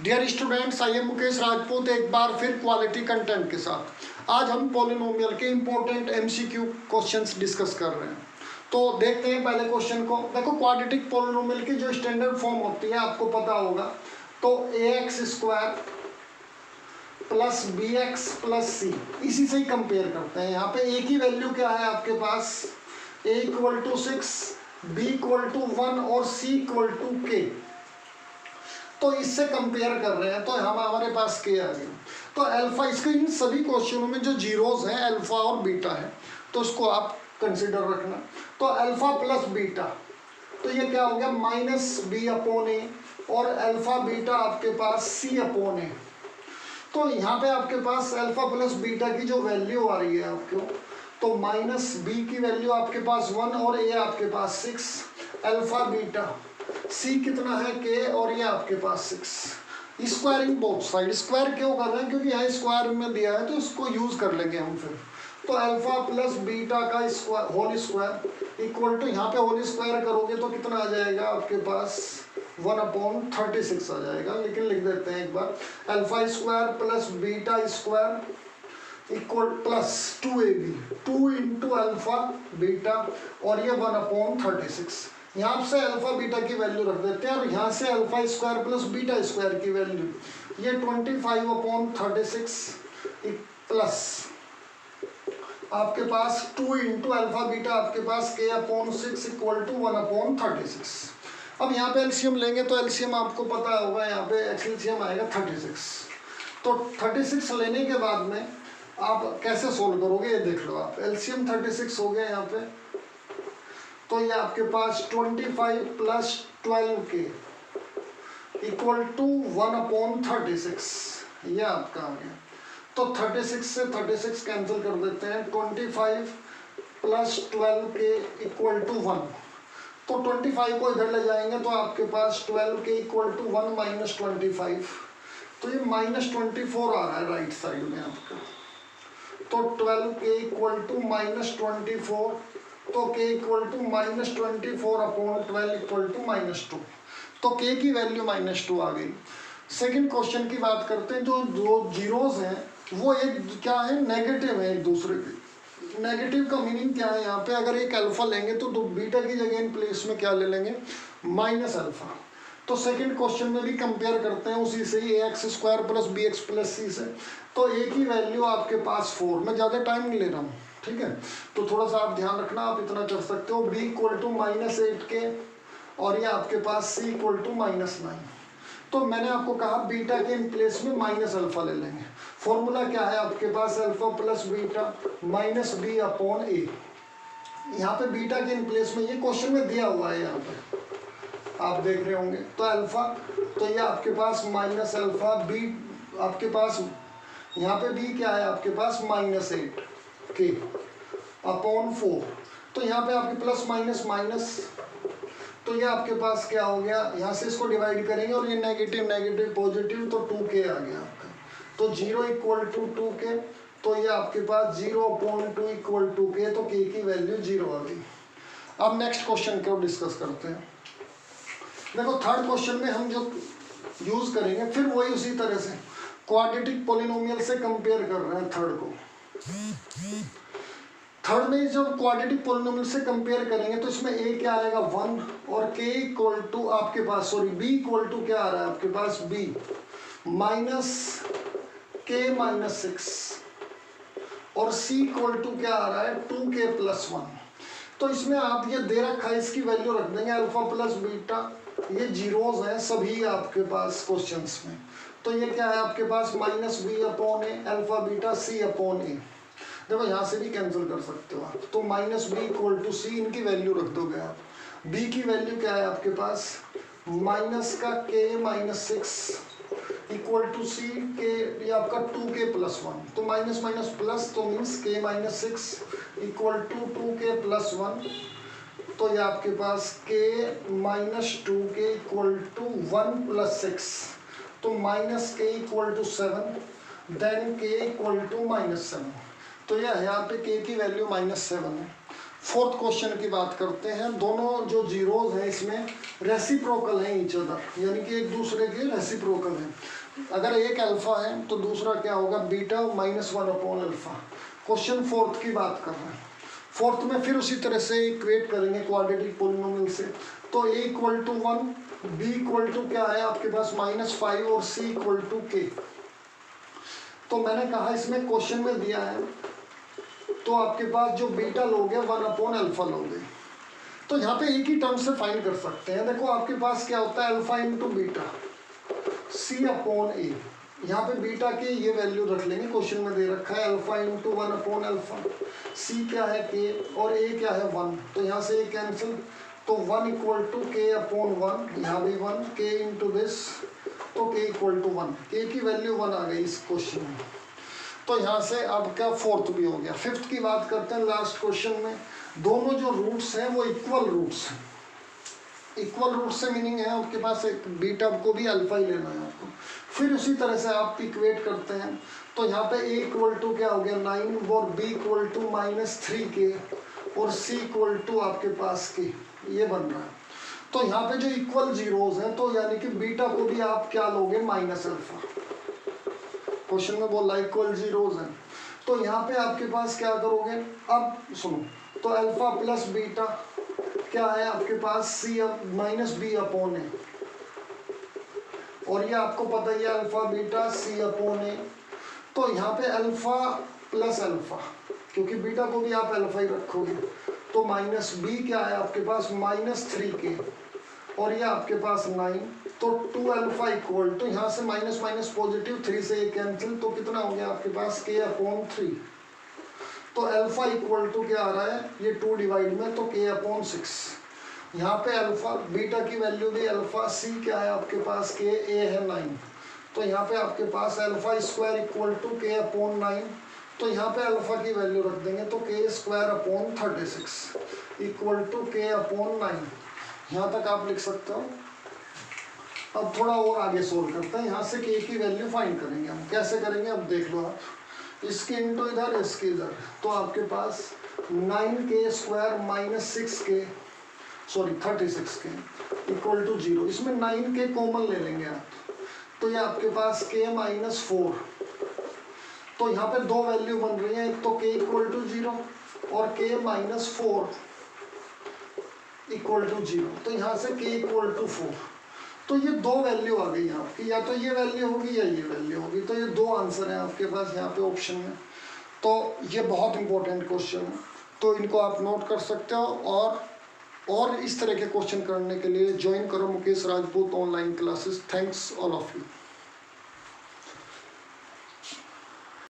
Dear students, I am Mukesh Rajput एक बार फिर क्वालिटी कंटेंट के साथ। आज हम पॉलिनोमियल के इम्पोर्टेंट एमसीक्यू क्वेश्चंस डिस्कस कर रहे हैं। तो देखते हैं पहले क्वेश्चन को। देखो, क्वाड्रेटिक पॉलिनोमियल की जो स्टैंडर्ड फॉर्म होती है आपको पता होगा, तो ax square plus B X plus C, इसी से ही कंपेयर करते हैं। यहाँ पे एक ही वैल्यू क्या है आपके पास, a equal to 6, b equal to 1 और c इक्वल टू k। तो इससे कंपेयर कर रहे हैं, तो हमारे पास k आ गया। तो अल्फा, इसके इन सभी क्वेश्चनों में जो जीरोज हैं अल्फा और बीटा है, तो इसको आप कंसिडर रखना। तो अल्फा प्लस बीटा, तो ये क्या हो गया, माइनस बी अपॉन ए, और अल्फा बीटा आपके पास सी अपॉन ए। तो यहाँ पे आपके पास अल्फा प्लस बीटा की जो वैल्यू आ रही है आपको, तो माइनस बी की वैल्यू आपके पास 1 और ए आपके पास 6, अल्फा बीटा सी कितना है के, और ये आपके पास 6। स्क्वायरिंग बोथ साइड, स्क्वायर क्यों कर रहे हैं, क्योंकि यहाँ स्क्वायर में दिया है तो इसको यूज कर लेंगे हम फिर। तो अल्फा प्लस बीटा का square whole square equal to, यहाँ पे होल स्क्वायर करोगे तो कितना आ जाएगा आपके पास 1/36 आ जाएगा। लेकिन लिख देते हैं एक बार, alpha square plus beta square equal plus 2ab, 2 into alpha beta, और ये 1/36। यहाँ से अल्फा बीटा की वैल्यू रख देते हैं, और यहाँ से alpha square plus beta square की वैल्यू, ये 25/36 प्लस आपके पास 2 इंटू अल्फा बीटा आपके पास k/6 इक्वल टू 1/36। अब यहाँ पे एलसीएम लेंगे तो एलसीएम आपको पता होगा, यहाँ पे एलसीएम आएगा 36। तो 36 लेने के बाद में आप कैसे सोल्व करोगे ये देख लो आप। एलसीएम 36 हो गया यहाँ पे, तो ये आपके पास 25 प्लस 12k इक्वल टू 1/36, ये आपका आ गया। तो 36 से 36 कैंसिल कर देते हैं, 25 प्लस 12k इक्वल टू 1। तो 25 को इधर ले जाएंगे तो आपके पास 12k इक्वल टू 1 माइनस 25, तो ये -24 आ रहा है राइट साइड में आपका। तो 12k इक्वल टू -24, तो k equal to -24/12 equal to -2। तो k की वैल्यू -2 आ गई। सेकंड क्वेश्चन की बात करते हैं। जो दो जीरोज हैं वो एक क्या है, नेगेटिव है एक दूसरे के। नेगेटिव का मीनिंग क्या है, यहाँ पे अगर एक अल्फा लेंगे तो बीटा की जगह इन प्लेस में क्या ले लेंगे, माइनस अल्फा। तो सेकंड क्वेश्चन में भी कंपेयर करते हैं उसी से ही, ax square plus B X plus C से। तो a की वैल्यू आपके पास 4, मैं ज़्यादा टाइम नहीं ले रहा हूँ, ठीक है। तो थोड़ा सा आप ध्यान रखना, आप इतना कर सकते हो। b इक्वल टू -8k, और ये आपके पास c इक्वल टू -9। तो मैंने आपको कहा बीटा के इन प्लेस में माइनस अल्फा ले लेंगे। फॉर्मूला क्या है आपके पास, alpha plus beta minus B upon A. यहाँ पे बीटा के इन प्लेस में, ये क्वेश्चन में दिया हुआ है, यहाँ पे आप देख रहे होंगे। तो अल्फा, तो ये आपके पास माइनस अल्फा, बी आपके पास यहाँ पे बी क्या है आपके पास -8k अपॉन 4। तो यहाँ पे आपके प्लस माइनस माइनस, तो ये आपके पास क्या हो गया, यहाँ से इसको डिवाइड करेंगे और ये नेगेटिव नेगेटिव पॉजिटिव, तो 2k आ गया आपका। तो 0 इक्वल टू 2k, तो ये आपके पास 0/2 इक्वल टू k, तो k की वैल्यू 0 आ गई। अब नेक्स्ट क्वेश्चन को डिस्कस करते हैं। देखो, थर्ड क्वेश्चन में हम जो यूज करेंगे फिर वही उसी तरह से क्वाड्रेटिक पॉलिनोमियल से कंपेयर कर रहे हैं थर्ड को। थर्ड में जब क्वाड्रेटिक पॉलिनोमियल से कंपेयर करेंगे तो इसमें a क्या आएगा 1, और k इक्वल टू आपके पास, सॉरी b इक्वल टू क्या आ रहा है आपके पास, b माइनस k माइनस 6, और c इक्वल टू क्या आ रहा है 2k प्लस 1। तो इसमें आप ये दे रखा है, इसकी वैल्यू रख देंगे अल्फा प्लस बीटा, ये जीरोज हैं सभी आपके पास क्वेश्चंस में। तो ये क्या है आपके पास -b अपॉन ए, अल्फा बीटा c अपॉन ए। देखो यहाँ से भी कैंसिल कर सकते हो आप, तो -b इक्वल टू c, इनकी वैल्यू रख दोगे आप। b की वैल्यू क्या है आपके पास, माइनस का k minus 6 equal to c के, ये आपका 2k प्लस 1। तो माइनस माइनस प्लस, तो means k minus 6 equal to 2k plus 1। तो ये आपके पास k minus 2k equal to 1 plus 6, तो minus k equal to 7, then k equal to -7। तो यह यहाँ पे k की वैल्यू -7 है। फोर्थ क्वेश्चन की बात करते हैं। दोनों जो जीरोज हैं इसमें रेसिप्रोकल हैं ईच अदर, यानी कि एक दूसरे के रेसिप्रोकल हैं। अगर एक अल्फा है तो दूसरा क्या होगा, beta minus 1 upon alpha. Question fourth की बात कर रहे हैं। फोर्थ में फिर उसी तरह से इक्वेट करेंगे क्वाड्रेटिक पोलिनोमियल से। तो a equal to 1, b equal to क्या है आपके पास -5 और c इक्वल टू k। तो मैंने कहा इसमें क्वेश्चन में दिया है तो आपके पास जो बीटा लोगे 1 अपॉन अल्फा लोगे, तो यहाँ पे एक ही टर्म से फाइंड कर सकते हैं। देखो आपके पास क्या होता है, alpha into beta c upon a। यहाँ पे बीटा के ये वैल्यू रख लेंगे, क्वेश्चन में दे रखा है alpha into 1 upon alpha, c क्या है k और a क्या है 1, तो यहाँ से a कैंसिल, तो 1 इक्वल टू k अपॉन 1, यहाँ भी 1, k इंटू दिस, तो k इक्वल टू 1, k की वैल्यू 1 आ गई इस क्वेश्चन में। तो यहाँ से अब क्या फोर्थ भी हो गया। फिफ्थ की बात करते हैं लास्ट क्वेश्चन में। दोनों जो रूट्स हैं वो इक्वल रूट्स हैं। इक्वल रूट से मीनिंग है आपके पास एक बीटा को भी अल्फा ही लेना है आपको। फिर उसी तरह से आप इक्वेट करते हैं, तो यहाँ पे a इक्वल टू क्या हो गया 9 और b इक्वल टू -3k और c इक्वल टू आपके पास k, ये बन रहा है। तो यहाँ पे जो इक्वल जीरोज हैं तो यानी कि बीटा को भी आप क्या लोगे माइनस अल्फा। क्वेश्चन में बोला इक्वल जीरोज हैं, तो यहाँ पे आपके पास क्या करोगे, अब सुनो, तो अल्फा प्लस बीटा क्या है आपके पास c माइनस बी अपॉन ए, और ये आपको पता ही है अल्फा बीटा c अपॉन ए। तो यहाँ पे अल्फा प्लस अल्फा, क्योंकि बीटा को भी आप अल्फा ही रखोगे, तो माइनस बी क्या है आपके पास -3k और ये आपके पास 9, तो 2 अल्फा इक्वल टू यहाँ से माइनस माइनस पॉजिटिव 3 से ये कैंसिल, तो कितना हो गया आपके पास k अपॉन 3। तो अल्फा इक्वल टू क्या आ रहा है, ये 2 डिवाइड में, तो k अपॉन 6। यहाँ पे अल्फा बीटा की वैल्यू भी अल्फा, c क्या है आपके पास k, a है 9, तो यहाँ पे आपके पास alpha square equal to k upon 9, तो यहाँ पे अल्फा की वैल्यू रख देंगे, तो k square upon 36 equal to k upon 9। यहाँ तक आप लिख सकते हो। अब थोड़ा और आगे सोल्व करते हैं, यहाँ से k की वैल्यू फाइंड करेंगे हम। कैसे करेंगे अब देख लो आप, इसके इंटू इधर इसके इधर, तो आपके पास 9k square -6k sorry 36k equal to 0। इसमें 9k कॉमन ले लेंगे आप, तो ये आपके पास k -4, तो यहाँ पे दो वैल्यू बन रही हैं, एक तो k इक्वल टू 0 और k -4 इक्वल टू 0, तो यहाँ से k इक्वल टू 4। तो ये दो वैल्यू आ गई आपकी, या तो ये वैल्यू होगी या ये वैल्यू होगी, तो ये दो आंसर हैं आपके पास यहाँ पे ऑप्शन में। तो ये बहुत इंपॉर्टेंट क्वेश्चन है, तो इनको आप नोट कर सकते हो। और इस तरह के क्वेश्चन करने के लिए ज्वाइन करो Mukesh Rajput online classes. Thanks all of you.